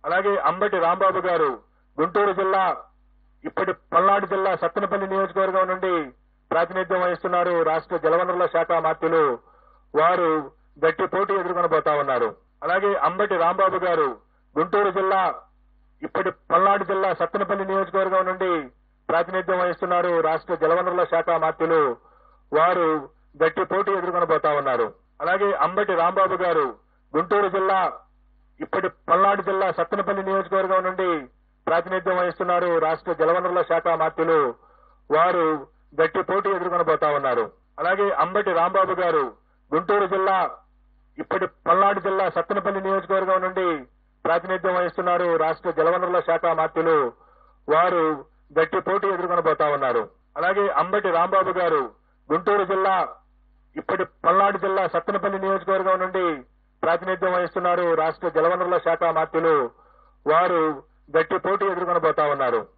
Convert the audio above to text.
అలాగే అంబటి రాంబాబు గారు గుంటూరు జిల్లా ఇప్పటి పల్నాడు జిల్లా సత్తెనపల్లి నియోజకవర్గం నుండి ప్రాతినిధ్యం వహిస్తున్నారు. రాష్ట్ర జలవనరుల శాఖ మంత్రులు వారు గట్టి పోటీ ఎదుర్కొనబోతా ఉన్నారు. అలాగే అంబటి రాంబాబు గారు గుంటూరు జిల్లా ఇప్పటి పల్నాడు జిల్లా సత్తెనపల్లి నియోజకవర్గం నుండి ప్రాతినిధ్యం వహిస్తున్నారు. రాష్ట్ర జలవనరుల శాఖ మంత్రులు వారు గట్టి పోటీ ఎదుర్కొనబోతా ఉన్నారు. అలాగే అంబటి రాంబాబు గారు గుంటూరు జిల్లా ఇప్పటి పల్నాడు జిల్లా సత్తెనపల్లి నియోజకవర్గం నుండి ప్రాతినిధ్యం వహిస్తున్నారు. రాష్ట్ర జలవనరుల శాఖ మంత్రులు వారు గట్టి పోటీ ఎదుర్కొనబోతా ఉన్నారు. అలాగే అంబటి రాంబాబు గారు గుంటూరు జిల్లా ఇప్పటి పల్నాడు జిల్లా సత్తెనపల్లి నియోజకవర్గం నుండి ప్రాతినిధ్యం వహిస్తున్నారు. రాష్ట్ర జలవనరుల శాఖ మంత్రులు వారు గట్టి పోటీ ఎదుర్కొనబోతా ఉన్నారు. అలాగే అంబటి రాంబాబు గారు గుంటూరు జిల్లా ఇప్పటి పల్నాడు జిల్లా సత్తెనపల్లి నియోజకవర్గం నుండి ప్రాతినిధ్యం వహిస్తున్నారు. రాష్ట్ర జలవనరుల శాఖ మంత్రులు వారు గట్టి పోటీ ఎదుర్కొనబోతా ఉన్నారు.